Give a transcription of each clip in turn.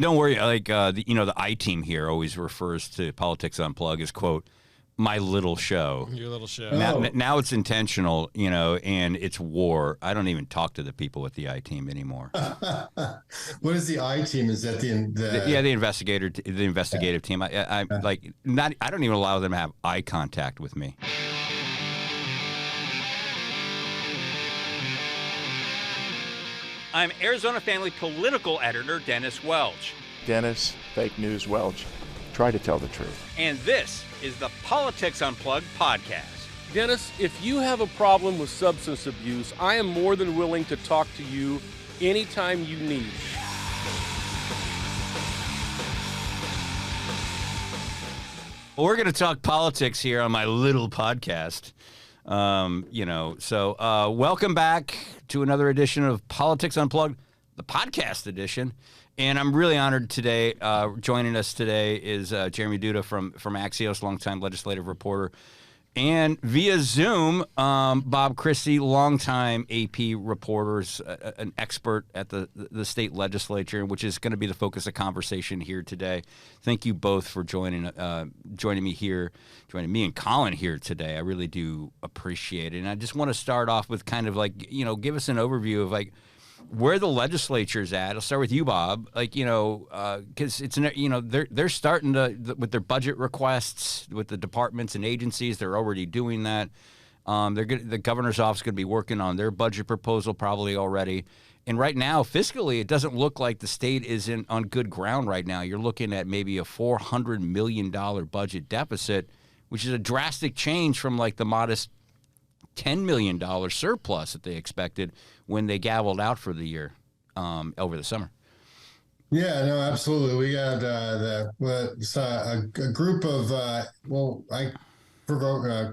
Don't worry. The I team here always refers to Politics Unplugged as, quote, my little show. Your little show. Now it's intentional, and it's war. I don't even talk to the people with the I team anymore. What is the I team? Is that the investigative team. I don't even allow them to have eye contact with me. I'm Arizona Family political editor Dennis Welch. Dennis, fake news Welch. Try to tell the truth. And this is the Politics Unplugged podcast. Dennis, if you have a problem with substance abuse, I am more than willing to talk to you anytime you need. Well, we're going to talk politics here on my little podcast. Welcome back to another edition of Politics Unplugged, the podcast edition. And I'm really honored today. Joining us today is Jeremy Duda from Axios, longtime legislative reporter. And via Zoom, Bob Christie, longtime AP reporters, an expert at the state legislature, which is going to be the focus of conversation here today. Thank you both for joining me and Colin here today. I really do appreciate it. And I just want to start off with kind of give us an overview of where the legislature's at. I'll start with you, Bob. Because they're starting to with their budget requests with the departments and agencies. They're already doing that. The governor's office is going to be working on their budget proposal probably already. And right now, fiscally, it doesn't look like the state is on good ground right now. You're looking at maybe a $400 million budget deficit, which is a drastic change from the modest $10 million surplus that they expected when they gavelled out for the year over the summer. Yeah, no, absolutely. We got a group of,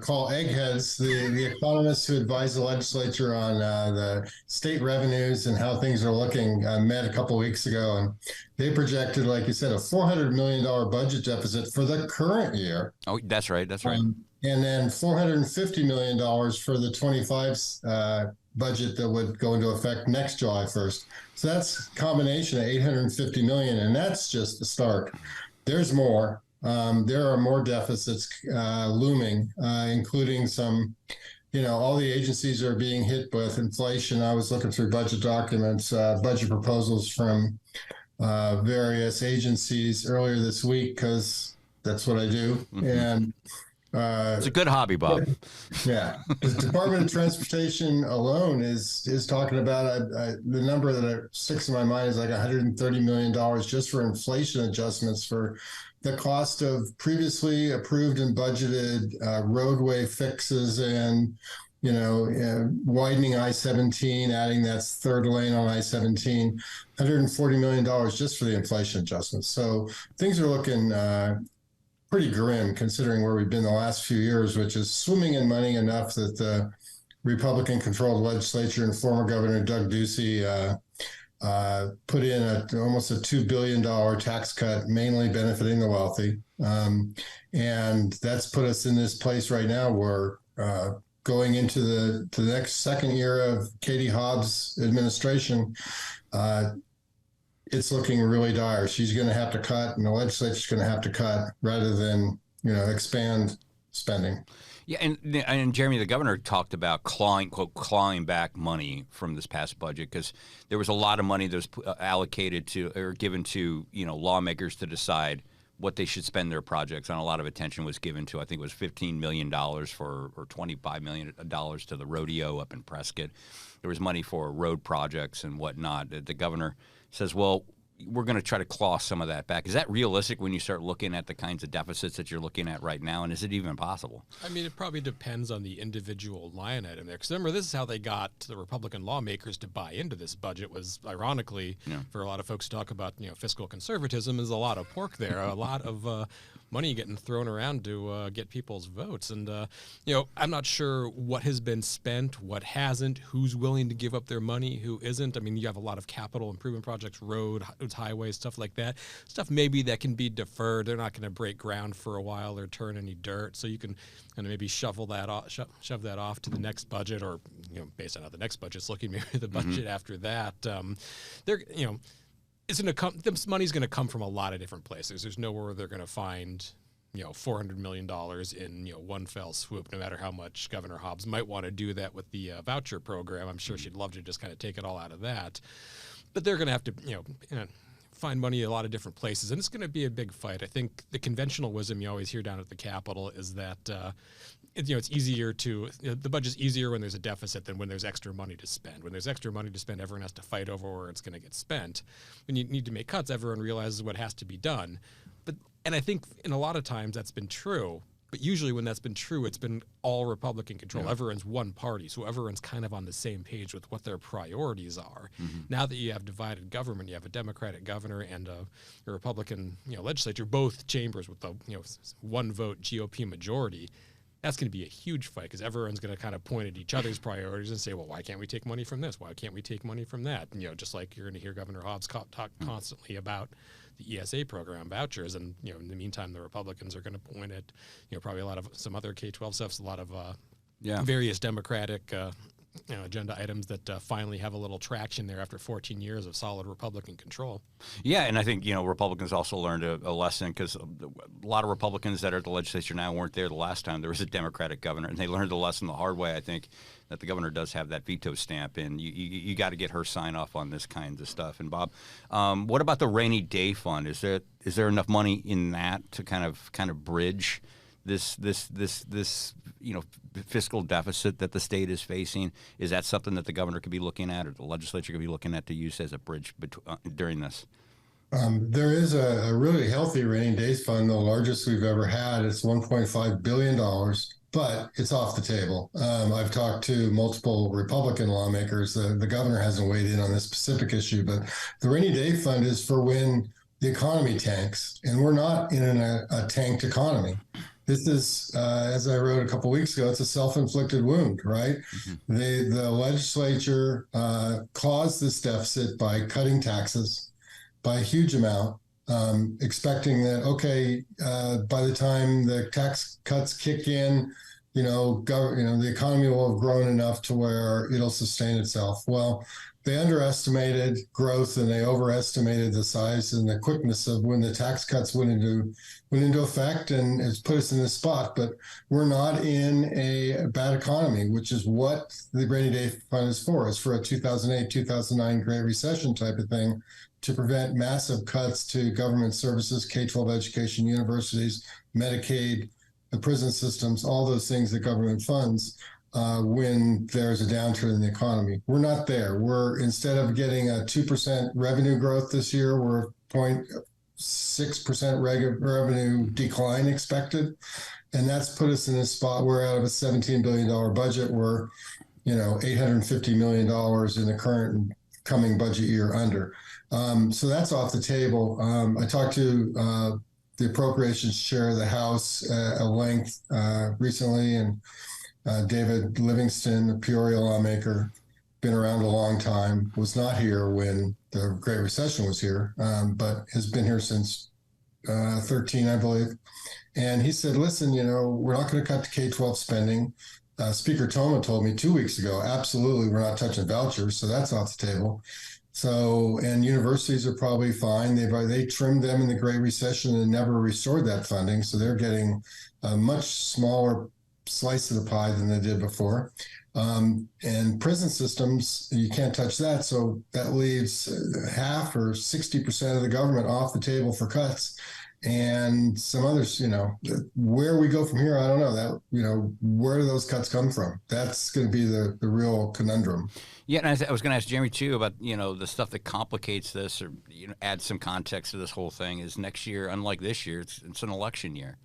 call eggheads, the economists who advise the legislature on the state revenues and how things are looking, met a couple of weeks ago, and they projected, like you said, a $400 million budget deficit for the current year. Oh, that's right. And then $450 million for the 25 budget that would go into effect next July 1st. So that's a combination of $850 million, and that's just the start. There's more. There are more deficits looming, including some, all the agencies are being hit with inflation. I was looking through budget documents, budget proposals from various agencies earlier this week, because that's what I do. Mm-hmm. And it's a good hobby, Bob. Yeah. The Department of Transportation alone is talking about the number that sticks in my mind is $130 million just for inflation adjustments for the cost of previously approved and budgeted roadway fixes and, widening I-17, adding that third lane on I-17, $140 million just for the inflation adjustments. So things are looking pretty grim considering where we've been the last few years, which is swimming in money enough that the Republican-controlled legislature and former Governor Doug Ducey put in almost a $2 billion tax cut, mainly benefiting the wealthy. And that's put us in this place right now where going into the next second year of Katie Hobbs' administration, it's looking really dire. She's going to have to cut, and the legislature's going to have to cut rather than, expand spending. Yeah, and Jeremy, the governor talked about clawing back money from this past budget because there was a lot of money that was allocated to or given to lawmakers to decide what they should spend their projects on. A lot of attention was given to, I think it was $15 million or $25 million to the rodeo up in Prescott. There was money for road projects and whatnot. The governor says, well, we're going to try to claw some of that back. Is that realistic when you start looking at the kinds of deficits that you're looking at right now, and is it even possible? I mean, it probably depends on the individual line item there. Because remember, this is how they got the Republican lawmakers to buy into this budget was, ironically, for a lot of folks to talk about, fiscal conservatism, is a lot of pork there, a lot of money getting thrown around to get people's votes. And, I'm not sure what has been spent, what hasn't, who's willing to give up their money, who isn't. I mean, you have a lot of capital improvement projects, roads, highways, stuff like that. Stuff maybe that can be deferred. They're not going to break ground for a while or turn any dirt. So you can kind of maybe shove that off to the next budget, or, based on how the next budget's looking, maybe the budget after that. it's going to come. This money's going to come from a lot of different places. There's nowhere they're going to find, $400 million in, one fell swoop, no matter how much Governor Hobbs might want to do that with the voucher program. I'm sure she'd love to just kind of take it all out of that. But they're going to have to, find money a lot of different places, and it's going to be a big fight. I think the conventional wisdom you always hear down at the Capitol is that it's easier to the budget's easier when there's a deficit than when there's extra money to spend. When there's extra money to spend, everyone has to fight over where it's going to get spent. When you need to make cuts, everyone realizes what has to be done. And I think in a lot of times that's been true. But usually when that's been true, it's been all Republican control. Yeah. Everyone's one party, so everyone's kind of on the same page with what their priorities are. Mm-hmm. Now that you have divided government, you have a Democratic governor and a Republican legislature, both chambers with the one vote GOP majority. That's going to be a huge fight because everyone's going to kind of point at each other's priorities and say, well, why can't we take money from this? Why can't we take money from that? And, just like you're going to hear Governor Hobbs talk constantly about the ESA program vouchers, and in the meantime, the Republicans are going to point at probably a lot of some other K-12 stuff, a lot of various Democratic agenda items that finally have a little traction there after 14 years of solid Republican control. Yeah, and I think Republicans also learned a lesson because a lot of Republicans that are at the legislature now weren't there the last time there was a Democratic governor, and they learned the lesson the hard way. I think that the governor does have that veto stamp, and you got to get her sign off on this kind of stuff. And Bob, what about the rainy day fund? Is there enough money in that to kind of bridge this fiscal deficit that the state is facing? Is that something that the governor could be looking at, or the legislature could be looking at to use as a bridge during this? There is a really healthy rainy days fund, the largest we've ever had. It's $1.5 billion, but it's off the table. I've talked to multiple Republican lawmakers. The governor hasn't weighed in on this specific issue, but the rainy day fund is for when the economy tanks, and we're not in a tanked economy. This is, as I wrote a couple of weeks ago, it's a self-inflicted wound, right? Mm-hmm. The legislature caused this deficit by cutting taxes by a huge amount, expecting that, by the time the tax cuts kick in, the economy will have grown enough to where it'll sustain itself. Well, they underestimated growth and they overestimated the size and the quickness of when the tax cuts went into effect, and it's put us in this spot. But we're not in a bad economy, which is what the rainy day fund is for. It's for a 2008, 2009 Great Recession type of thing to prevent massive cuts to government services, K-12 education, universities, Medicaid, the prison systems, all those things that government funds. When there's a downturn in the economy. We're not there. We're, instead of getting a 2% revenue growth this year, we're 0.6% revenue decline expected. And that's put us in a spot where out of a $17 billion budget, we're, $850 million in the current and coming budget year under. So that's off the table. I talked to the appropriations chair of the House at length recently, and David Livingston, a Peoria lawmaker, been around a long time, was not here when the Great Recession was here, but has been here since 13, I believe. And he said, listen, we're not going to cut the K-12 spending. Speaker Toma told me 2 weeks ago, absolutely, we're not touching vouchers, so that's off the table. So, and universities are probably fine. They trimmed them in the Great Recession and never restored that funding, so they're getting a much smaller slice of the pie than they did before. And prison systems, you can't touch that. So that leaves half or 60% of the government off the table for cuts. And some others, where we go from here, I don't know. That, where do those cuts come from? That's going to be the real conundrum. Yeah, and I was going to ask Jeremy, too, about, the stuff that complicates this or, adds some context to this whole thing is next year, unlike this year, it's an election year.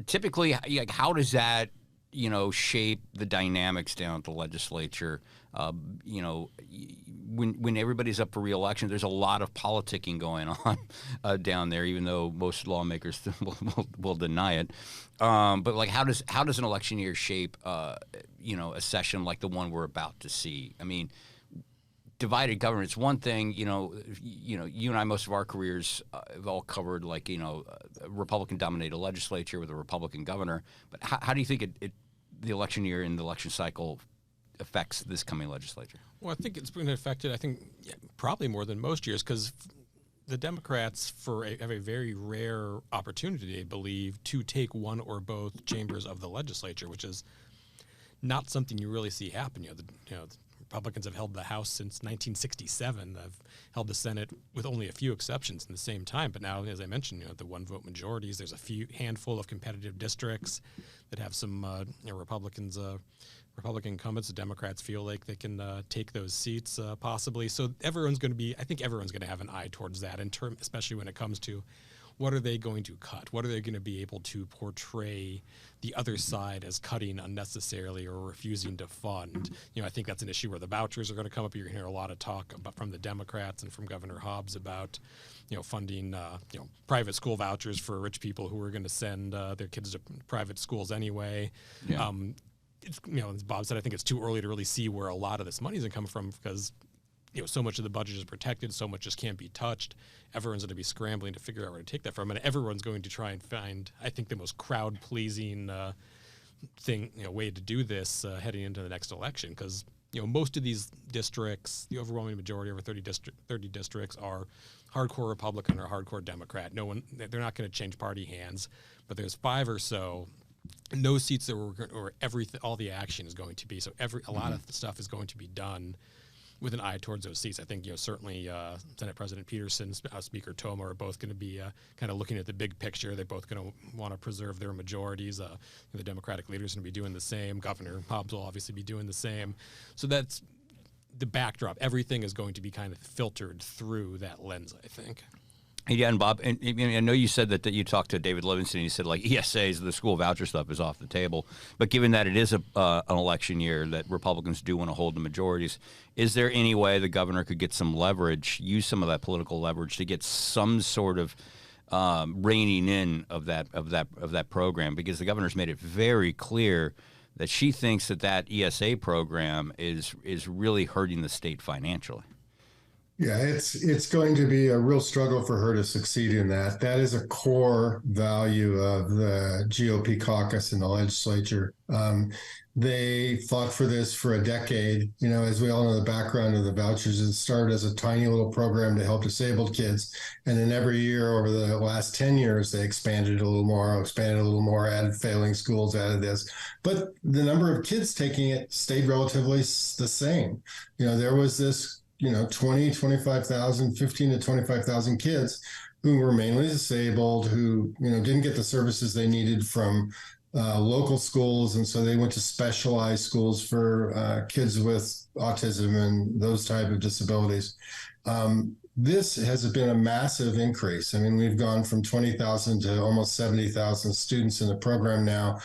Typically, how does that, shape the dynamics down at the legislature? When everybody's up for re-election, there's a lot of politicking going on down there, even though most lawmakers will deny it. But how does an election year shape, a session like the one we're about to see? I mean, divided government, it's one thing, you and I, most of our careers have all covered a Republican-dominated legislature with a Republican governor. But how do you think the election year and the election cycle affects this coming legislature? Well, I think it's been affected, probably more than most years, because the Democrats have a very rare opportunity, I believe, to take one or both chambers of the legislature, which is not something you really see happen. The Republicans have held the House since 1967. They've held the Senate with only a few exceptions in the same time. But now, as I mentioned, the one-vote majorities. There's a handful of competitive districts that have some Republican incumbents. The Democrats feel like they can take those seats possibly. So I think everyone's going to have an eye towards that, especially when it comes to what are they going to cut? What are they going to be able to portray the other side as cutting unnecessarily or refusing to fund? I think that's an issue where the vouchers are going to come up. You're going to hear a lot of talk from the Democrats and from Governor Hobbs about, funding, private school vouchers for rich people who are going to send their kids to private schools anyway. Yeah. As Bob said, I think it's too early to really see where a lot of this money is going to come from because so much of the budget is protected, so much just can't be touched. Everyone's going to be scrambling to figure out where to take that from, and everyone's going to try and find, I think, the most crowd-pleasing way to do this heading into the next election. Because most of these districts, the overwhelming majority, over 30 districts, are hardcore Republican or hardcore Democrat. They're not going to change party hands, but there's 5 or so. No seats or everything, all the action is going to be. So a lot of the stuff is going to be done with an eye towards those seats. I think certainly Senate President Peterson, House Speaker Toma are both going to be kind of looking at the big picture. They're both going to want to preserve their majorities. The Democratic leaders are going to be doing the same. Governor Hobbs will obviously be doing the same. So that's the backdrop. Everything is going to be kind of filtered through that lens, I think. Yeah, and Bob, and I know you said that you talked to David Livingston. You said ESAs, the school voucher stuff is off the table. But given that it is an election year, that Republicans do want to hold the majorities, is there any way the governor could get some leverage, use some of that political leverage to get some sort of reining in of that program? Because the governor's made it very clear that she thinks that ESA program is really hurting the state financially. Yeah, it's going to be a real struggle for her to succeed in that. That is a core value of the GOP caucus in the legislature. They fought for this for a decade. As we all know, the background of the vouchers, it started as a tiny little program to help disabled kids. And then every year over the last 10 years, they expanded a little more, added failing schools, added this. But the number of kids taking it stayed relatively the same. There was this 25,000, 15 to 25,000 kids who were mainly disabled, who, didn't get the services they needed from local schools. And so they went to specialized schools for kids with autism and those type of disabilities. This has been a massive increase. We've gone from 20,000 to almost 70,000 students in the program now.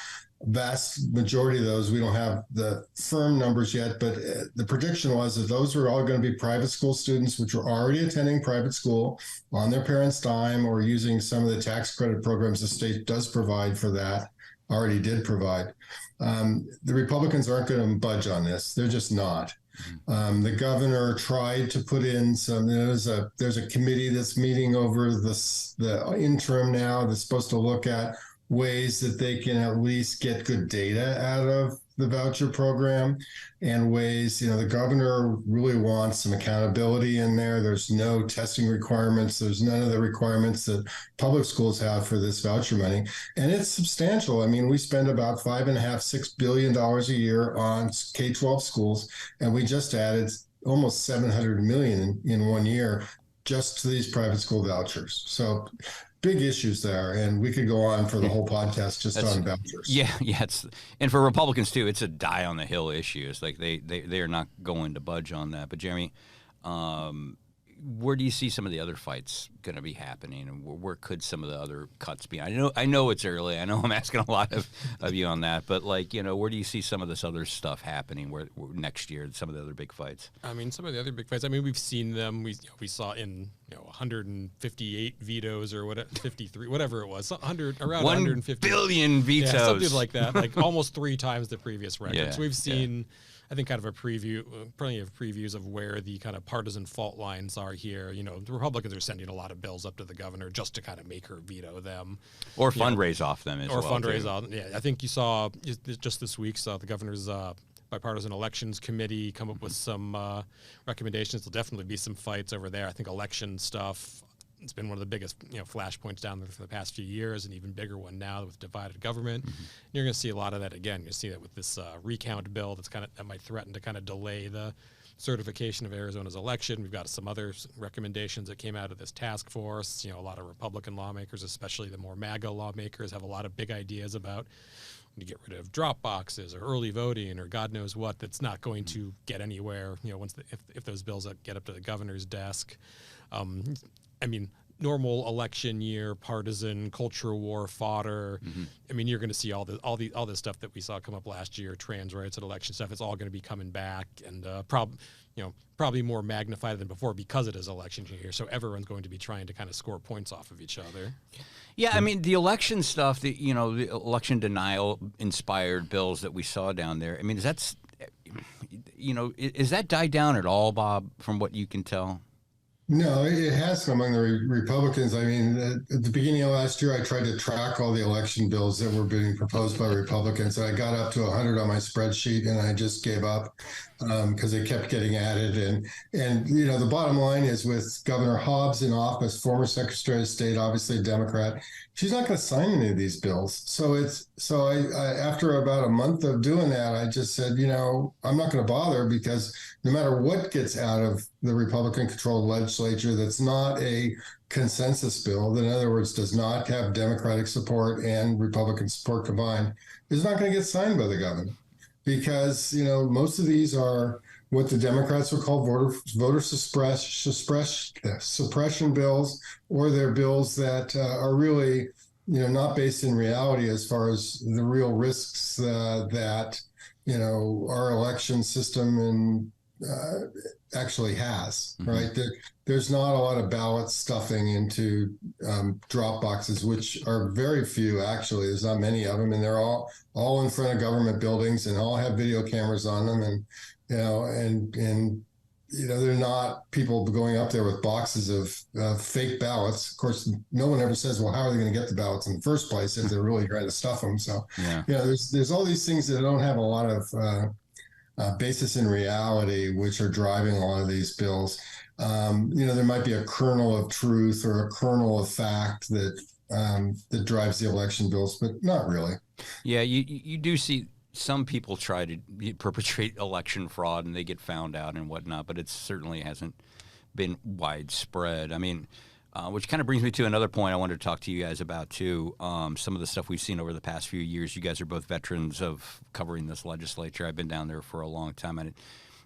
Vast majority of those, we don't have the firm numbers yet, but the prediction was that those were all going to be private school students, which were already attending private school on their parents' dime or using some of the tax credit programs the state does provide for that, already did provide. The Republicans aren't going to budge on this. They're just not. The governor tried to put in some, there's a committee that's meeting over the interim now that's supposed to look at ways that they can at least get good data out of the voucher program and ways, the governor really wants some accountability in there. There's no testing requirements. There's none of the requirements that public schools have for this voucher money. And it's substantial. We spend about $5.5–6 billion a year on K-12 schools, and we just added almost $700 million in 1 year just to these private school vouchers. So big issues there, and we could go on for the whole podcast just on vouchers. Yeah, and for Republicans too, it's a die on the hill issue. It's like they are not going to budge on that. But Jeremy, where do you see some of the other fights going to be happening, and where could some of the other cuts be? I know it's early. I know I'm asking a lot of you on that, but where do you see some of this other stuff happening? Where next year, some of the other big fights? Some of the other big fights. We've seen them. We saw in 158 vetoes or 53, whatever it was, around 150 billion vetoes, something like that, almost 3 times the previous record. Yeah, so we've seen. I think kind of a preview, plenty of previews of where the kind of partisan fault lines are here. The Republicans are sending a lot of bills up to the governor just to kind of make her veto them. Or fundraise off them as well. Or fundraise off them. Yeah, I think you saw just this week, the governor's bipartisan elections committee come up with some recommendations. There'll definitely be some fights over there. I think election stuff, it's been one of the biggest flashpoints down there for the past few years, and even bigger one now with divided government. You're going to see a lot of that again. You'll see that with this recount bill that might threaten to kind of delay the certification of Arizona's election. We've got some other recommendations that came out of this task force. A lot of Republican lawmakers, especially the more MAGA lawmakers, have a lot of big ideas about to get rid of drop boxes or early voting or God knows what. That's not going to get anywhere. Once if those bills get up to the governor's desk. Normal election year, partisan culture war fodder. You're going to see all this stuff that we saw come up last year, trans rights and election stuff. It's all going to be coming back, and probably more magnified than before because it is election year. So everyone's going to be trying to kind of score points off of each other. Yeah, the election stuff, the election denial inspired bills that we saw down there. Is that died down at all, Bob? From what you can tell. No, it has among the Republicans. At the beginning of last year, I tried to track all the election bills that were being proposed by Republicans. I got up to 100 on my spreadsheet, and I just gave up because they kept getting added. And the bottom line is, with Governor Hobbs in office, former Secretary of State, obviously a Democrat, she's not going to sign any of these bills. So I after about a month of doing that, I just said, I'm not going to bother, because no matter what gets out of the Republican-controlled legislature that's not a consensus bill, that in other words does not have Democratic support and Republican support combined, is not going to get signed by the governor. Because, most of these are what the Democrats would call voter suppression bills, or they're bills that are really, not based in reality as far as the real risks that, our election system actually has, right? There's not a lot of ballot stuffing into drop boxes, which are very few, actually. There's not many of them, and they're all in front of government buildings and all have video cameras on them. And, they're not people going up there with boxes of fake ballots. Of course, no one ever says, well, how are they going to get the ballots in the first place if they're really trying to stuff them? So, there's all these things that don't have a lot of basis in reality, which are driving a lot of these bills. There might be a kernel of truth or a kernel of fact that drives the election bills, but not really. Yeah, you do see some people try to perpetrate election fraud and they get found out and whatnot, but it certainly hasn't been widespread. Which kind of brings me to another point I wanted to talk to you guys about too. Some of the stuff we've seen over the past few years. You guys are both veterans of covering this legislature. I've been down there for a long time, and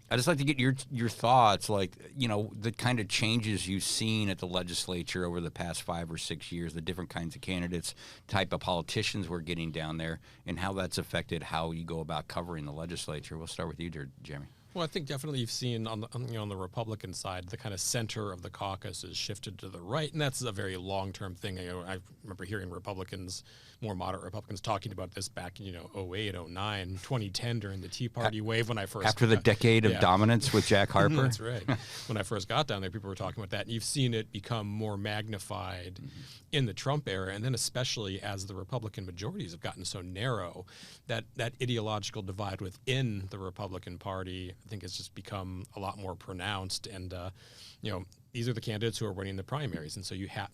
I just like to get your thoughts, the kind of changes you've seen at the legislature over the past 5 or 6 years, the different kinds of candidates, type of politicians we're getting down there, and how that's affected how you go about covering the legislature. We'll start with you, Jeremy. Well, I think definitely you've seen on the Republican side, the kind of center of the caucus is shifted to the right, and that's a very long-term thing. I remember hearing more moderate Republicans talking about this back in 08, 09, 2010 during the Tea Party wave when I first after the decade of dominance with Jack Harper. That's right. When I first got down there, people were talking about that, and you've seen it become more magnified in the Trump era, and then especially as the Republican majorities have gotten so narrow, that ideological divide within the Republican Party, I think, has just become a lot more pronounced. And these are the candidates who are winning the primaries, and so you have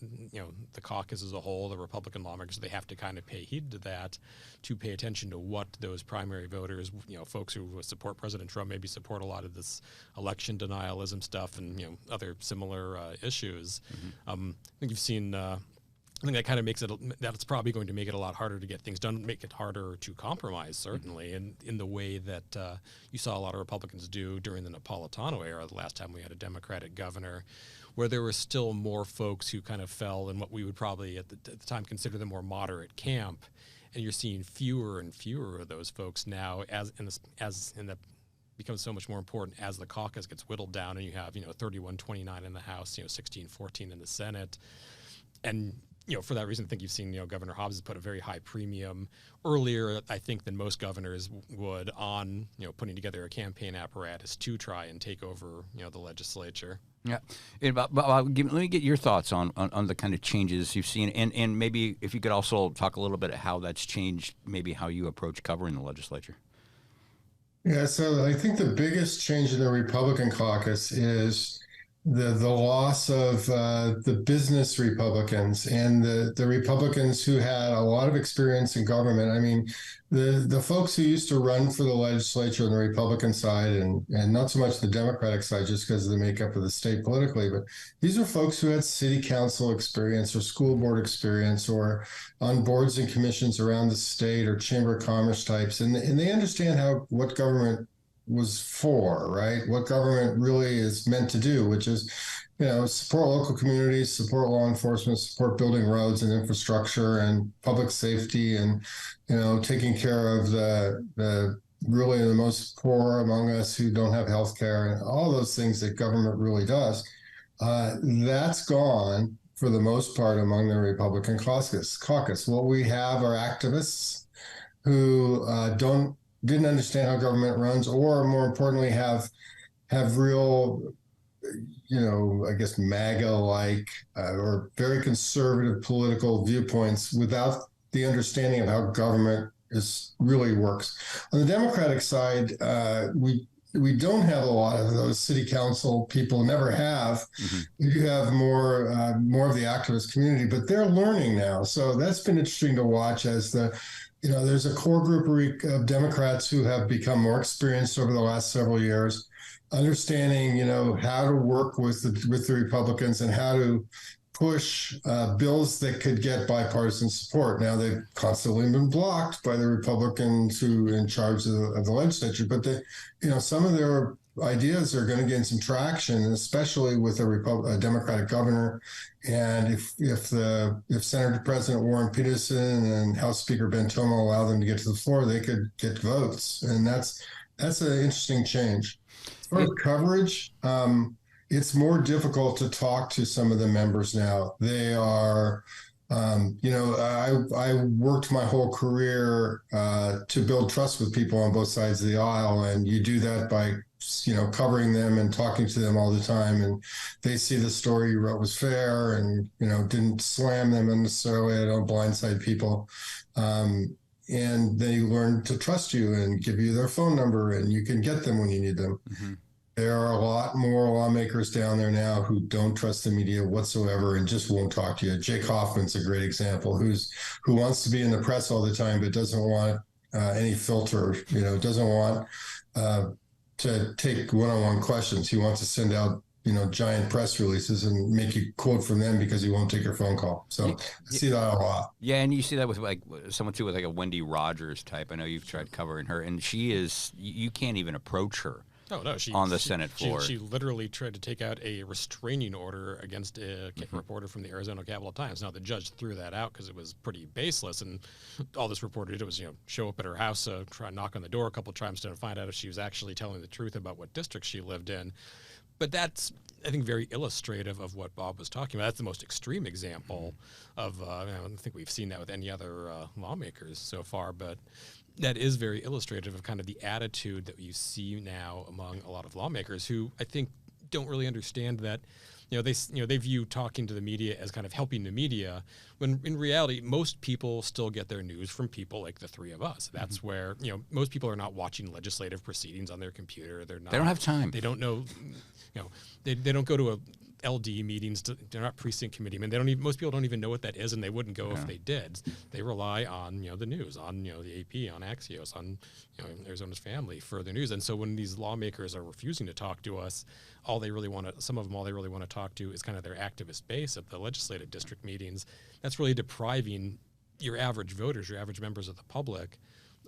the caucus as a whole, the Republican lawmakers, they have to kind of pay heed to that, to pay attention to what those primary voters, folks who support President Trump, maybe support a lot of this election denialism stuff and other similar issues. I think you've seen. I think that kind of makes that's probably going to make it a lot harder to get things done, make it harder to compromise, certainly, and in the way that you saw a lot of Republicans do during the Napolitano era, the last time we had a Democratic governor, where there were still more folks who kind of fell in what we would probably at the time consider the more moderate camp, and you're seeing fewer and fewer of those folks now as becomes so much more important as the caucus gets whittled down, and you have 31-29 in the House, 16-14 in the Senate, and for that reason, I think you've seen, Governor Hobbs has put a very high premium earlier, I think, than most governors would on, putting together a campaign apparatus to try and take over, the legislature. Yeah. Let me get your thoughts on the kind of changes you've seen, and maybe if you could also talk a little bit of how that's changed, maybe how you approach covering the legislature. Yeah, so I think the biggest change in the Republican caucus is the loss of the business Republicans and the Republicans who had a lot of experience in government. I mean, the folks who used to run for the legislature on the Republican side and not so much the Democratic side just because of the makeup of the state politically, but these are folks who had city council experience or school board experience or on boards and commissions around the state or chamber of commerce types. And they understand what government was for, right? What government really is meant to do, which is, support local communities, support law enforcement, support building roads and infrastructure and public safety, and taking care of the really the most poor among us who don't have health care and all those things that government really does. That's gone for the most part among the Republican caucus. What we have are activists who didn't understand how government runs, or more importantly, have real, I guess MAGA-like or very conservative political viewpoints without the understanding of how government really works. On the Democratic side, we don't have a lot of those city council people, never have. We do have more of the activist community, but they're learning now. So that's been interesting to watch as there's a core group of Democrats who have become more experienced over the last several years, understanding, how to work with the Republicans and how to push bills that could get bipartisan support. Now, they've constantly been blocked by the Republicans who are in charge of the legislature, but some of their ideas are going to gain some traction, especially with a Democratic governor. And if Senator President Warren Peterson and House Speaker Ben Toma allow them to get to the floor, they could get votes. And that's an interesting change. For coverage, it's more difficult to talk to some of the members now. They are, I worked my whole career to build trust with people on both sides of the aisle, and you do that by covering them and talking to them all the time, and they see the story you wrote was fair and didn't slam them unnecessarily. I don't blindside people, and they learn to trust you and give you their phone number, and you can get them when you need them. There are a lot more lawmakers down there now who don't trust the media whatsoever and just won't talk to you. Jake Hoffman's a great example, who wants to be in the press all the time but doesn't want any filter, doesn't want to take one-on-one questions. He wants to send out, giant press releases and make you quote from them because he won't take your phone call. So I see that a lot. Yeah, and you see that with someone too with a Wendy Rogers type. I know you've tried covering her, and you can't even approach her. Oh, no, on the Senate floor. She literally tried to take out a restraining order against a reporter from the Arizona Capital Times. Now, the judge threw that out because it was pretty baseless, and all this reporter did was, show up at her house, try and knock on the door a couple of times to find out if she was actually telling the truth about what district she lived in. But that's, I think, very illustrative of what Bob was talking about. That's the most extreme example of, I don't think we've seen that with any other lawmakers so far, but that is very illustrative of kind of the attitude that you see now among a lot of lawmakers who I think don't really understand that, they view talking to the media as kind of helping the media, when in reality, most people still get their news from people like the three of us. That's where, most people are not watching legislative proceedings on their computer. They don't have time. They don't know, they don't go to LD meetings. They're not precinct committee. I mean, most people don't even know what that is, and they wouldn't go if they did. They rely on the news, on the AP, on Axios, on Arizona's Family for the news. And so when these lawmakers are refusing to talk to us, all they really want to talk to is kind of their activist base at the legislative district meetings. That's really depriving your average voters, your average members of the public,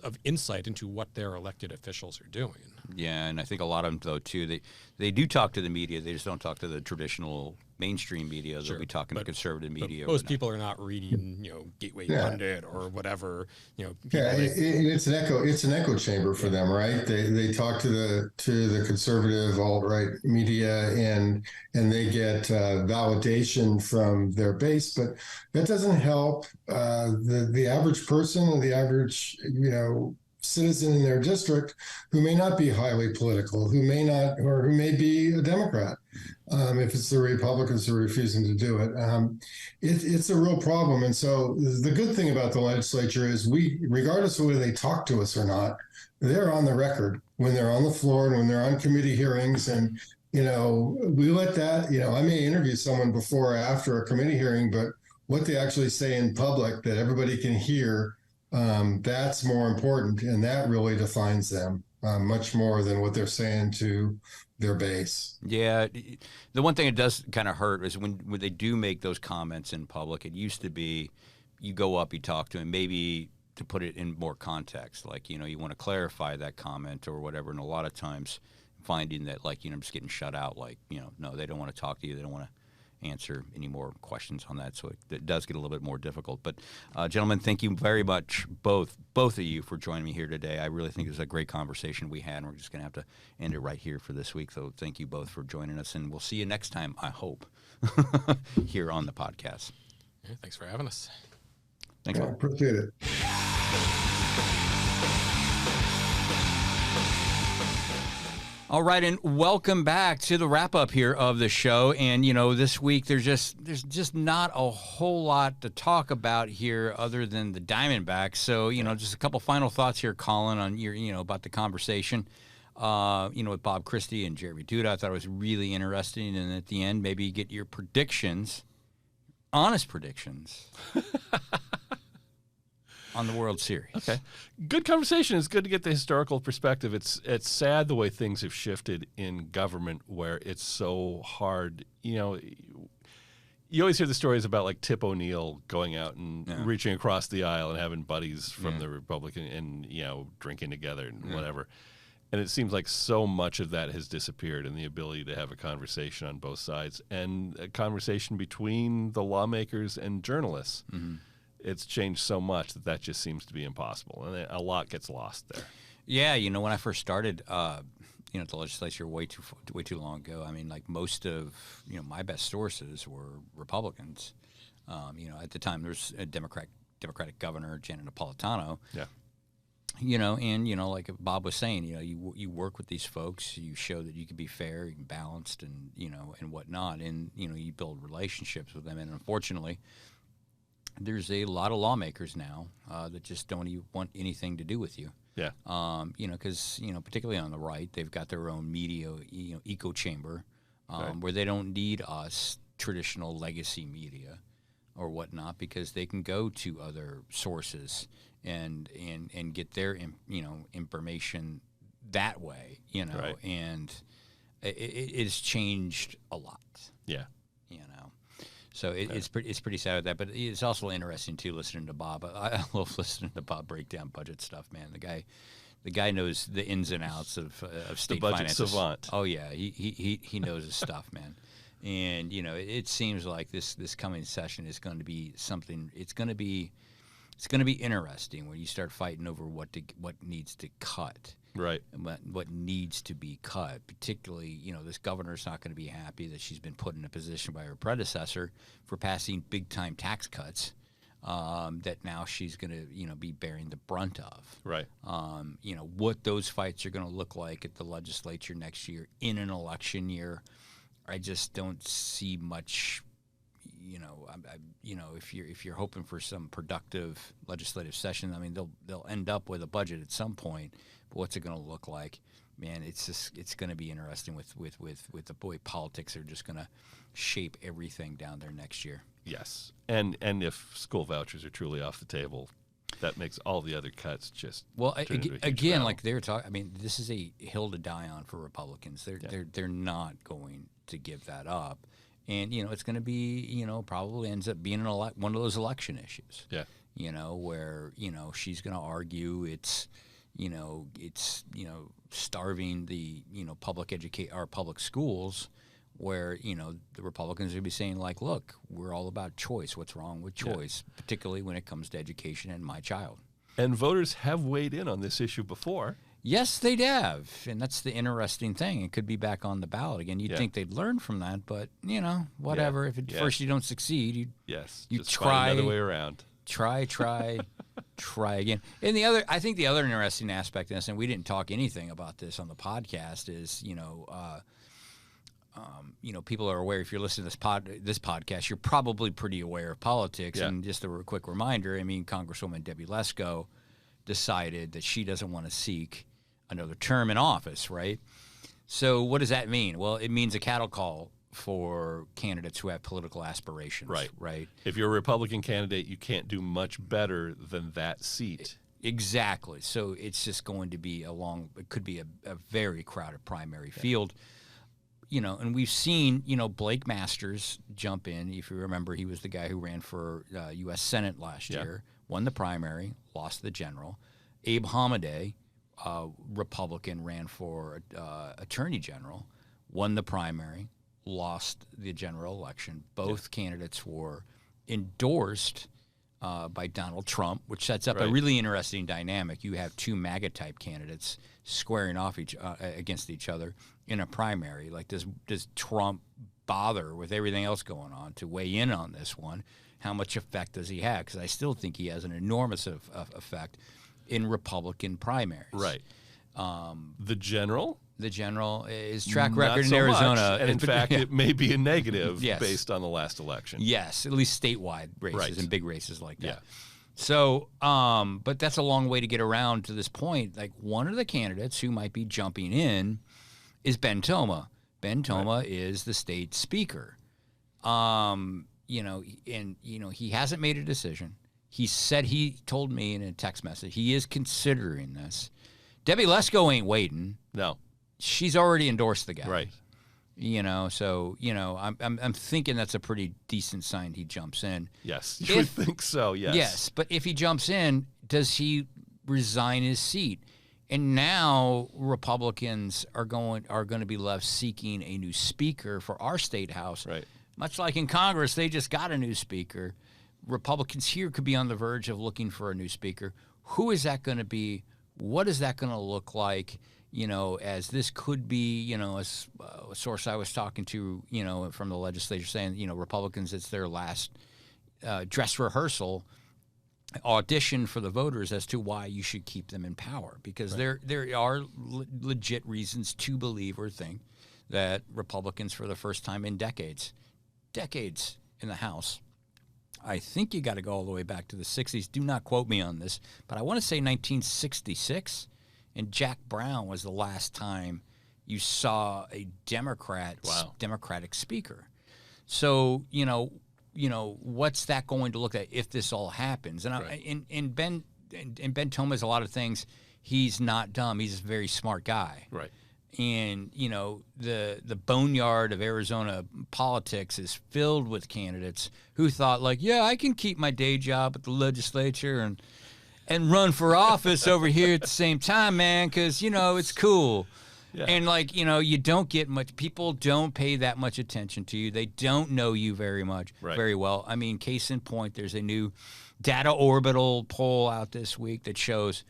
of insight into what their elected officials are doing. Yeah, and I think a lot of them, though, too, they do talk to the media. They just don't talk to the traditional mainstream media. They'll be talking to conservative media. Most people are not reading, Gateway Pundit or whatever. It's an echo chamber for them, right? They talk to the conservative alt-right media and they get validation from their base, but that doesn't help the average person or the average citizen in their district who may not be highly political, who may be a Democrat. If it's the Republicans who are refusing to do it, it's a real problem. And so the good thing about the legislature is regardless of whether they talk to us or not, they're on the record when they're on the floor and when they're on committee hearings. And we let that, I may interview someone before or after a committee hearing, but what they actually say in public that everybody can hear, that's more important. And that really defines them much more than what they're saying to their base. Yeah. The one thing that does kind of hurt is when they do make those comments in public, it used to be you go up, you talk to him, maybe to put it in more context, like, you want to clarify that comment or whatever. And a lot of times finding that, like, I'm just getting shut out, like, no, they don't want to talk to you. They don't want to answer any more questions on that. So it does get a little bit more difficult. But gentlemen, thank you very much, both of you, for joining me here today. I really think it was a great conversation we had, and we're just going to have to end it right here for this week. So thank you both for joining us, and we'll see you next time, I hope, here on the podcast. Yeah, thanks for having us. Thanks. Yeah, appreciate it. All right, and welcome back to the wrap-up here of the show. And, this week there's just not a whole lot to talk about here other than the Diamondbacks. So, just a couple final thoughts here, Colin, on your, about the conversation, with Bob Christie and Jeremy Duda. I thought it was really interesting. And at the end, maybe get your predictions, honest predictions, on the World Series. Okay. Good conversation. It's good to get the historical perspective. It's sad the way things have shifted in government, where it's so hard. You always hear the stories about, like, Tip O'Neill going out and reaching across the aisle and having buddies from the Republican and, drinking together and whatever. And it seems like so much of that has disappeared, and the ability to have a conversation on both sides and a conversation between the lawmakers and journalists. Mm-hmm. It's changed so much that just seems to be impossible, and a lot gets lost there. Yeah, when I first started, at the legislature way too long ago, I mean, like, most of my best sources were Republicans. At the time, there's a Democratic governor, Janet Napolitano. Yeah. And like Bob was saying, you work with these folks, you show that you can be fair, and balanced, and and whatnot, and you build relationships with them. And unfortunately, there's a lot of lawmakers now that just don't even want anything to do with you. Yeah. Because particularly on the right, they've got their own media, echo chamber, Right. where they don't need us traditional legacy media or whatnot, because they can go to other sources and get their information that way. Right. And it's changed a lot. Yeah. So it's pretty sad with that, but it's also interesting too listening to Bob. I love listening to Bob break down budget stuff, man. The guy knows the ins and outs of state the budget finances. savant. Oh yeah, he knows his stuff, man. And it seems like this coming session is going to be something. It's going to be interesting when you start fighting over what needs to cut. Right. What needs to be cut, particularly, this governor's not going to be happy that she's been put in a position by her predecessor for passing big-time tax cuts that now she's going to, be bearing the brunt of. Right. What those fights are going to look like at the legislature next year in an election year, I just don't see much. If you're hoping for some productive legislative session, I mean, they'll end up with a budget at some point. But what's it going to look like? Man, it's going to be interesting with the way politics are just going to shape everything down there next year. Yes, and if school vouchers are truly off the table, that makes all the other cuts just again, like they were talking. I mean, this is a hill to die on for Republicans. They're not going to give that up. And, it's going to be, probably ends up being one of those election issues. Yeah. Where, she's going to argue it's starving the, our public schools, where, the Republicans will be saying, like, look, we're all about choice. What's wrong with choice, particularly when it comes to education and my child. And voters have weighed in on this issue before. Yes, they'd have, and that's the interesting thing. It could be back on the ballot again. You'd think they'd learn from that, but whatever. If at first you don't succeed, you just try find another way around. Try again. And I think the other interesting aspect of this, and we didn't talk anything about this on the podcast, is people are aware. If you're listening to this podcast, you're probably pretty aware of politics. Yeah. And just a quick reminder, I mean, Congresswoman Debbie Lesko decided that she doesn't want to seek another term in office, right? So what does that mean? Well, it means a cattle call for candidates who have political aspirations. Right. If you're a Republican candidate, you can't do much better than that seat. Exactly. So it's just going to be it could be a very crowded primary field. And we've seen, Blake Masters jump in. If you remember, he was the guy who ran for U.S. Senate last year, won the primary, lost the general. Abe Hamadeh, Republican, ran for Attorney General, won the primary, lost the general election. Both candidates were endorsed by Donald Trump, which sets up a really interesting dynamic. You have two MAGA-type candidates squaring off against each other in a primary. Like, does Trump bother with everything else going on to weigh in on this one? How much effect does he have? Because I still think he has an enormous effect in Republican primaries. Right. The general? The general, his track Not record in so Arizona. much. And in fact, it may be a negative Yes. based on the last election. Yes, at least statewide races Right. and big races like that. Yeah. So, but that's a long way to get around to this point. Like, one of the candidates who might be jumping in is Ben Toma. Ben Toma is the state speaker. He hasn't made a decision. He told me in a text message, he is considering this. Debbie Lesko ain't waiting. No. She's already endorsed the guy. Right. I'm thinking that's a pretty decent sign he jumps in. Yes. You would think so, yes. Yes, but if he jumps in, does he resign his seat? And now Republicans are going to be left seeking a new speaker for our state house. Right. Much like in Congress, they just got a new speaker. Republicans here could be on the verge of looking for a new speaker. Who is that going to be? What is that going to look like? As this could be, as a source I was talking to, from the legislature saying, Republicans, it's their last dress rehearsal audition for the voters as to why you should keep them in power. Because there are legit reasons to believe or think that Republicans, for the first time in decades in the House, I think you got to go all the way back to the 60s. Do not quote me on this, but I want to say 1966. And Jack Brown was the last time you saw a Democratic speaker. So, what's that going to look like if this all happens? And Ben Toma is a lot of things. He's not dumb. He's a very smart guy. Right. And, the boneyard of Arizona politics is filled with candidates who thought, like, yeah, I can keep my day job at the legislature and run for office over here at the same time, man, because, it's cool. Yeah. And, you don't get much. People don't pay that much attention to you. They don't know you very well. I mean, case in point, there's a new Data Orbital poll out this week that shows,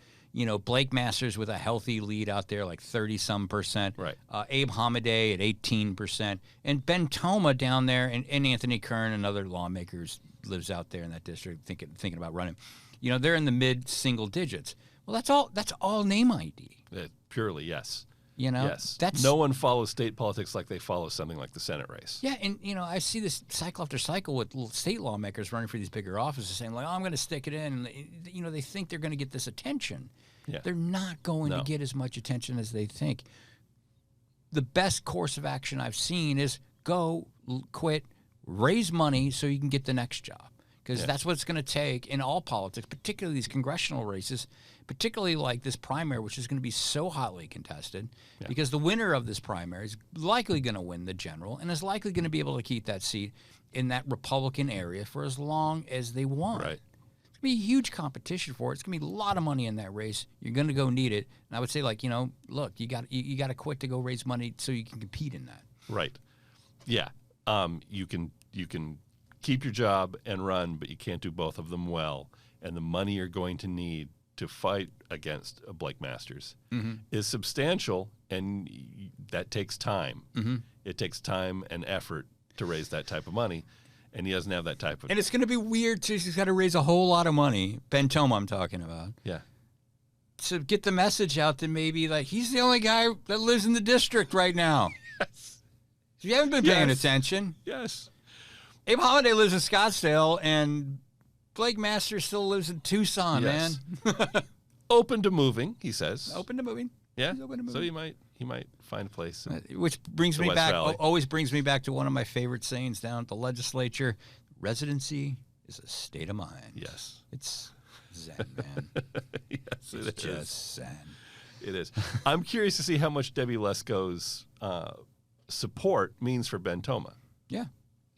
Blake Masters with a healthy lead out there, like 30-some%. Right. Abe Hamadeh at 18%. And Ben Toma down there, and Anthony Kern and other lawmakers lives out there in that district thinking about running. They're in the mid-single digits. Well, that's all name ID. Purely, yes. Yes. No one follows state politics like they follow something like the Senate race. Yeah, and, I see this cycle after cycle with state lawmakers running for these bigger offices saying, like, oh, I'm going to stick it in. And, they think they're going to get this attention. Yeah. They're not going to get as much attention as they think. The best course of action I've seen is go, quit, raise money so you can get the next job. Because that's what it's going to take in all politics, particularly these congressional races, particularly like this primary, which is going to be so hotly contested, because the winner of this primary is likely going to win the general and is likely going to be able to keep that seat in that Republican area for as long as they want. Right. It's going to be a huge competition for it. It's going to be a lot of money in that race. You're going to go need it. And I would say, like, look, you got to quit to go raise money so you can compete in that. Right. Yeah. You can keep your job and run, but you can't do both of them well. And the money you're going to need to fight against Blake Masters is substantial, and that takes time. Mm-hmm. It takes time and effort to raise that type of money, and he doesn't have that type of... And it's going to be weird, too. He's got to raise a whole lot of money. Ben Toma I'm talking about. Yeah. To get the message out that maybe, like, he's the only guy that lives in the district right now. Yes. If you haven't been paying attention. Yes. Abe Hamadeh lives in Scottsdale, and Blake Masters still lives in Tucson, man. Open to moving, he says. Open to moving. Yeah. He's open to So moving. he might find a place. Which brings the me West back. Valley. Always brings me back to one of my favorite sayings down at the legislature: residency is a state of mind. Yes. It's zen, man. Yes, It's it is. just zen. It is. I'm curious to see how much Debbie Lesko's support means for Ben Toma. Yeah.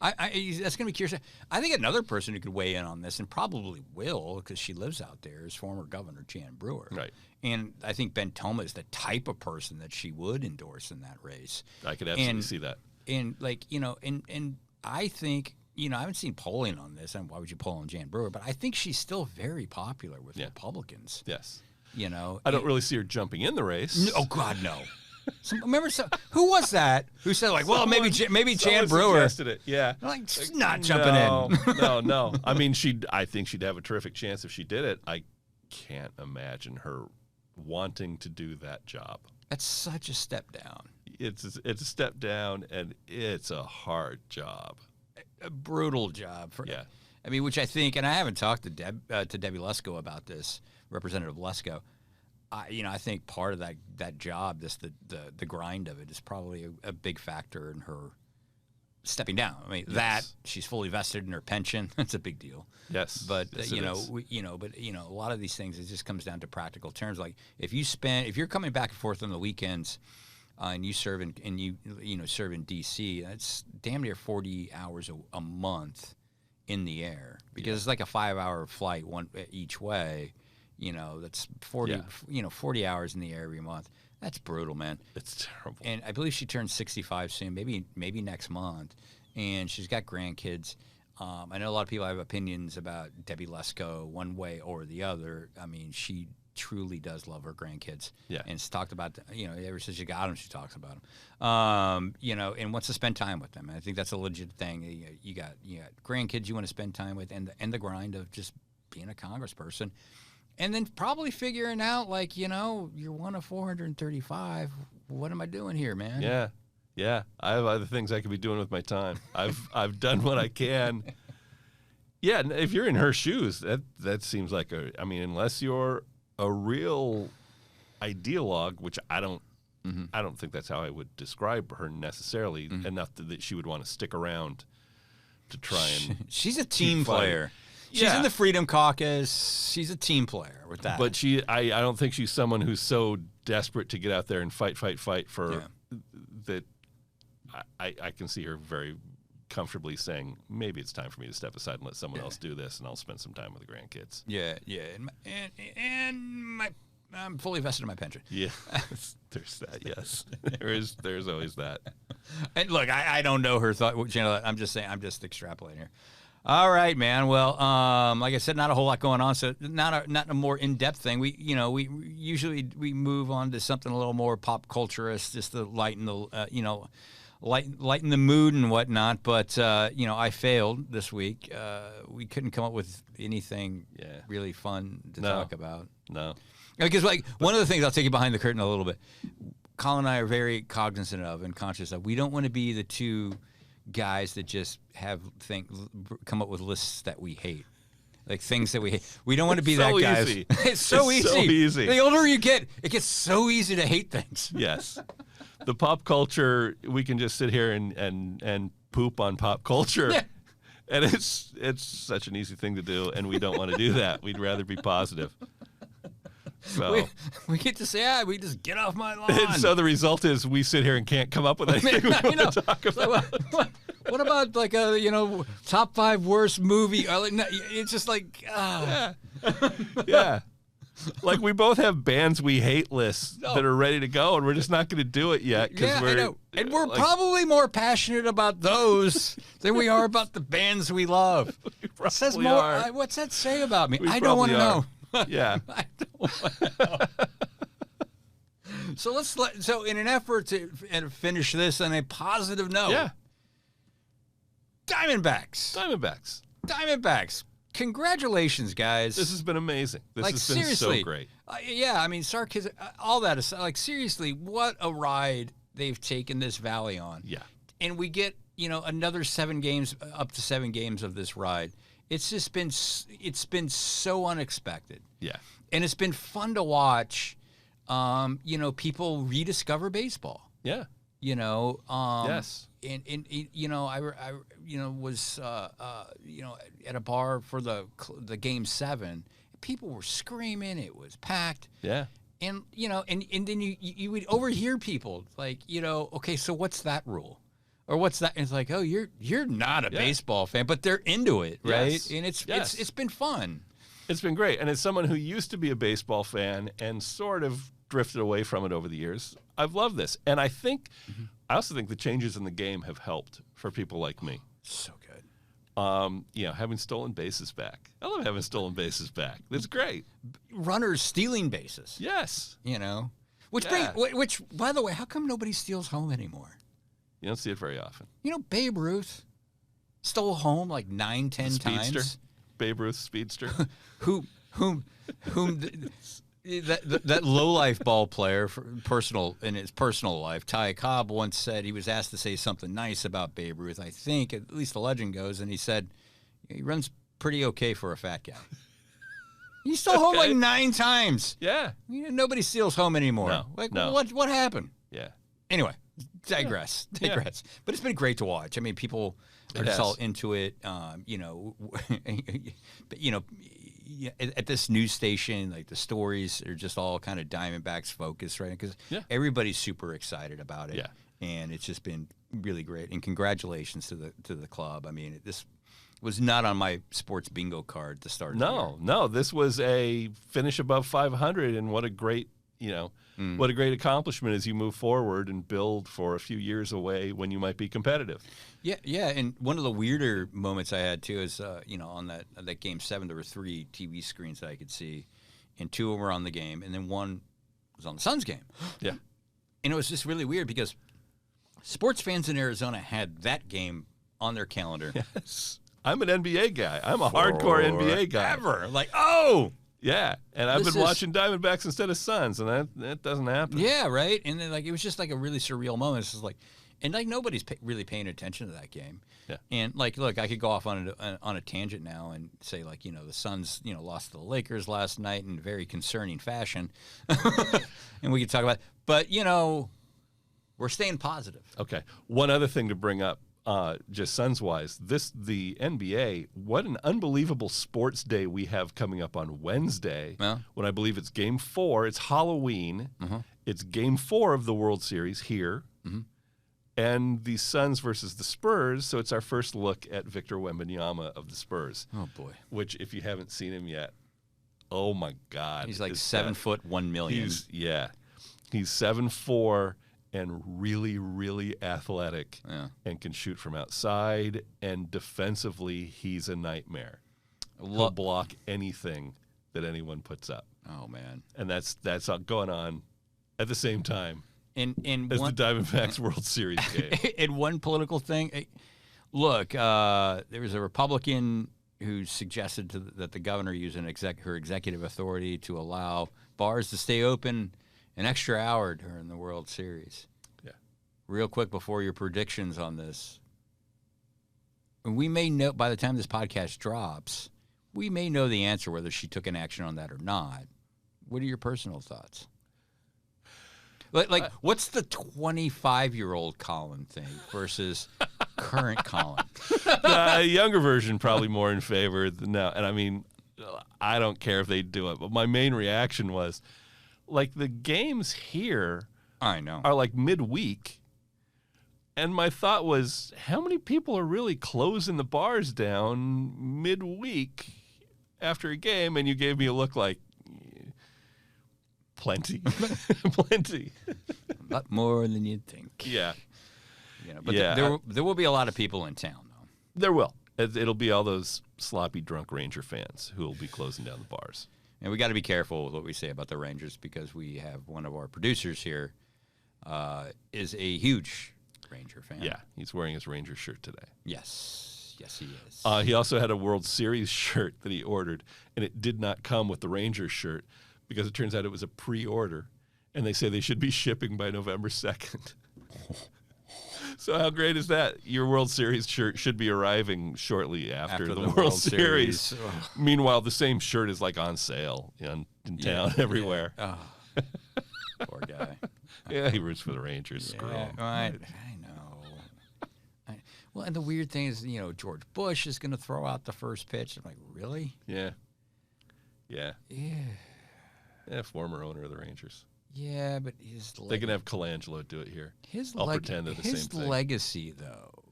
That's going to be curious. I think another person who could weigh in on this, and probably will because she lives out there, is former Governor Jan Brewer. Right. And I think Ben Toma is the type of person that she would endorse in that race. I could absolutely see that. And and I think, I haven't seen polling on this, and why would you poll on Jan Brewer? But I think she's still very popular with Republicans. Yes. I don't really see her jumping in the race. Oh God, no. Remember, who was that? Who said maybe Jan Someone Brewer? suggested it. Yeah. Not jumping in. No. I mean, I think she'd have a terrific chance if she did it. I can't imagine her wanting to do that job. That's such a step down. It's a step down, and it's a hard job. A brutal job. I mean, which I think, and I haven't talked to Debbie Lesko about this, Representative Lesko. I think part of that job, just the grind of it, is probably a big factor in her stepping down. I mean, that she's fully vested in her pension. That's a big deal. Yes, but yes, a lot of these things, it just comes down to practical terms. Like if you're coming back and forth on the weekends, and you serve serve in D.C., that's damn near 40 hours a month in the air because it's like a 5-hour flight each way. That's 40 hours in the air every month. That's brutal, man. It's terrible. And I believe she turns 65 soon, maybe next month. And she's got grandkids. I know a lot of people have opinions about Debbie Lesko one way or the other. I mean, she truly does love her grandkids. Yeah. And it's talked about, ever since she got them, she talks about them. And wants to spend time with them. And I think that's a legit thing. You got grandkids you want to spend time with, and the grind of just being a congressperson. And then probably figuring out, you're one of 435. What am I doing here, man? Yeah. I have other things I could be doing with my time. I've done what I can. Yeah, if you're in her shoes, that seems like unless you're a real ideologue, which I don't think that's how I would describe her necessarily, enough that she would want to stick around to try and. She's a team player. She's in the Freedom Caucus. She's a team player with that. But I don't think she's someone who's so desperate to get out there and fight for that. I can see her very comfortably saying, maybe it's time for me to step aside and let someone else do this, and I'll spend some time with the grandkids. Yeah. And I'm fully vested in my pension. Yeah, there's that. Yes, there's always that. And look, I don't know her thought. I'm just saying. I'm just extrapolating here. All right, man. Well, like I said, not a whole lot going on, so not a more in-depth thing. We usually move on to something a little more pop culturist, just to lighten the lighten the mood and whatnot. But I failed this week. We couldn't come up with anything really fun to talk about. No, because one of the things, I'll take you behind the curtain a little bit. Colin and I are very cognizant of and conscious of. We don't want to be the two guys that just come up with lists that we hate, like things that we hate. We don't want to be that guys. It's so easy. The older you get, it gets so easy to hate things. Yes, the pop culture. We can just sit here and poop on pop culture, and it's such an easy thing to do, and we don't want to do that. We'd rather be positive. So we get to say, we just get off my lawn. And so the result is we sit here and can't come up with anything we want to talk about. What about top 5 worst movie? It's just yeah. Like we both have bands we hate lists that are ready to go, and we're just not going to do it yet because I know. And we're probably more passionate about those than we are about the bands we love. We says more. are. What's that say about me? We I don't want to know. Yeah. I don't want to know. So in an effort to finish this on a positive note, Diamondbacks. Congratulations, guys. This has been amazing. This has been seriously, so great. Sarcasm, all that aside, seriously, what a ride they've taken this valley on. Yeah. And we get, another 7 games, up to 7 games of this ride. It's been so unexpected. Yeah. And it's been fun to watch people rediscover baseball. Yeah. Yes. And I was at a bar for the game 7. People were screaming. It was packed. Yeah. And and then you would overhear people like, okay, so what's that rule? Or what's that? And it's like, oh, you're not a baseball fan, but they're into it, right? Yes. And it's been fun. It's been great. And as someone who used to be a baseball fan and sort of drifted away from it over the years, I've loved this. And I also think the changes in the game have helped for people like me. So good. Having stolen bases back. I love having stolen bases back. That's great. Runners stealing bases. Yes. Which by the way, how come nobody steals home anymore? You don't see it very often. Babe Ruth stole home like 9-10 times. Babe Ruth speedster. whom that low-life ball player in his personal life, Ty Cobb, once said he was asked to say something nice about Babe Ruth, I think, at least the legend goes, and he said, he runs pretty okay for a fat guy. He stole home like 9 times. Yeah. Nobody steals home anymore. No. What happened? Yeah. Anyway, digress. Yeah. But it's been great to watch. I mean, people are just all into it. At this news station, like the stories are just all kind of Diamondbacks focused, right? Because everybody's super excited about it. Yeah. And it's just been really great. And congratulations to the club. I mean, this was not on my sports bingo card to start. No. This was a finish above 500, and what a great what a great accomplishment as you move forward and build for a few years away when you might be competitive. Yeah, and one of the weirder moments I had too is on that game 7 there were 3 TV screens that I could see, and 2 of them were on the game, and then one was on the Suns game. Yeah, and it was just really weird because sports fans in Arizona had that game on their calendar. Yes, I'm an NBA guy. I'm a hardcore NBA guy. Ever like oh. Yeah, and I've been watching Diamondbacks instead of Suns, and that doesn't happen. Yeah, right. And then it was just like a really surreal moment. It's just like, and nobody's really paying attention to that game. Yeah. And look, I could go off on a tangent now and say the Suns lost to the Lakers last night in very concerning fashion, and we could talk about it. But we're staying positive. Okay. One other thing to bring up. Just Suns-wise, the NBA, what an unbelievable sports day we have coming up on Wednesday, when I believe it's Game 4. It's Halloween. It's Game 4 of the World Series here, and the Suns versus the Spurs, so it's our first look at Victor Wembanyama of the Spurs. Oh, boy. Which, if you haven't seen him yet, oh, my God. He's like 7 foot, 1 million. He's 7'4", and really, really athletic, and can shoot from outside, and defensively, he's a nightmare. He'll block anything that anyone puts up. Oh, man. And that's going on at the same time as the Diamondbacks World Series game. And one political thing, look, there was a Republican who suggested that the governor use her executive authority to allow bars to stay open an extra hour during the World Series. Yeah. Real quick before your predictions on this. We may know, by the time this podcast drops, we may know the answer whether she took an action on that or not. What are your personal thoughts? What's the 25-year-old Colin thing versus current Colin? The younger version probably more in favor than now. And I mean, I don't care if they do it, but my main reaction was, the games here are like midweek. And my thought was, how many people are really closing the bars down midweek after a game? And you gave me a look like, plenty. Plenty. A lot more than you'd think. Yeah. There will be a lot of people in town, though. There will. It'll be all those sloppy drunk Ranger fans who will be closing down the bars. And we got to be careful with what we say about the Rangers because we have one of our producers here is a huge Ranger fan. Yeah, he's wearing his Ranger shirt today. Yes, he is. He also had a World Series shirt that he ordered, and it did not come with the Rangers shirt because it turns out it was a pre-order, and they say they should be shipping by November 2nd. So how great is that? Your World Series shirt should be arriving shortly after the World Series. Meanwhile, the same shirt is on sale in town everywhere. Yeah. Poor guy. Yeah, he roots for the Rangers. Screw him. I know. Well, and the weird thing is, George Bush is going to throw out the first pitch. I'm like, really? Yeah. Yeah. Yeah, former owner of the Rangers. Yeah, but they can have Colangelo do it here. I'll pretend they're the same thing. His legacy, though,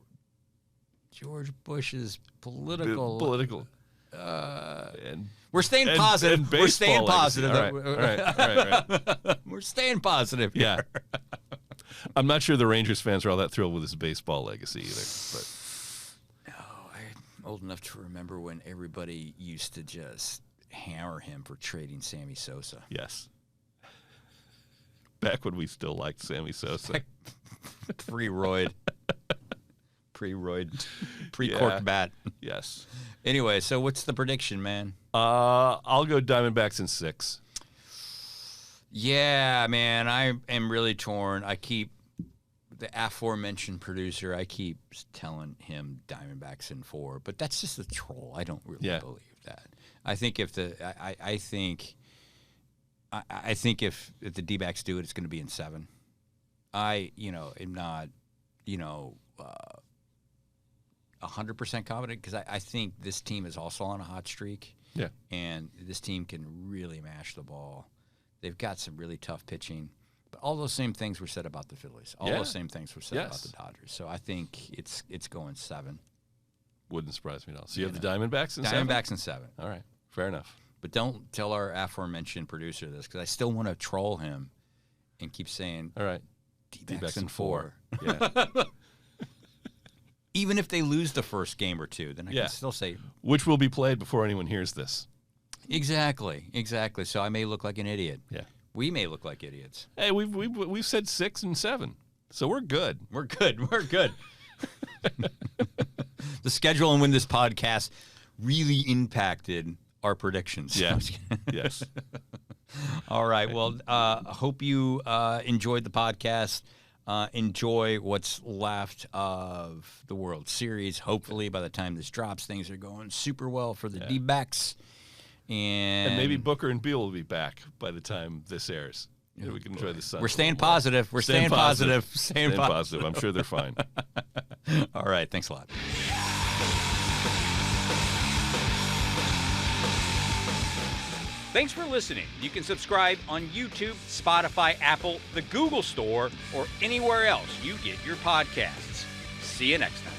George Bush's political. And we're staying positive. And we're staying positive. All right. We're staying positive. Yeah. I'm not sure the Rangers fans are all that thrilled with his baseball legacy either. But no, I'm old enough to remember when everybody used to just hammer him for trading Sammy Sosa. Yes. Back when we still liked Sammy Sosa. Pre-Royd. Pre-corked bat. Yes. Anyway, so what's the prediction, man? I'll go Diamondbacks in 6. Yeah, man, I am really torn. I keep the aforementioned producer. I keep telling him Diamondbacks in 4, but that's just a troll. I don't really believe that. I think if the D-backs do it, it's going to be in 7. I am not 100% confident because I think this team is also on a hot streak. Yeah, and this team can really mash the ball. They've got some really tough pitching, but all those same things were said about the Phillies. All those same things were said about the Dodgers. So I think it's going 7. Wouldn't surprise me at all. So you have the Diamondbacks in 7? Diamondbacks in 7. All right, fair enough. But don't tell our aforementioned producer this because I still want to troll him and keep saying, all right, D-backs in 4. Yeah. Even if they lose the first game or two, then I can still say. Which will be played before anyone hears this. Exactly. So I may look like an idiot. Yeah. We may look like idiots. Hey, we've said 6 and 7, so we're good. We're good. The schedule and when this podcast really impacted our predictions. Yeah. Yes. All right. Well, hope you enjoyed the podcast. Enjoy what's left of the World Series. Hopefully, by the time this drops, things are going super well for the D-backs. And maybe Booker and Beal will be back by the time this airs. And we can enjoy the sun. We're staying positive. We're staying positive. Staying positive. I'm sure they're fine. All right. Thanks a lot. Thanks for listening. You can subscribe on YouTube, Spotify, Apple, the Google Store, or anywhere else you get your podcasts. See you next time.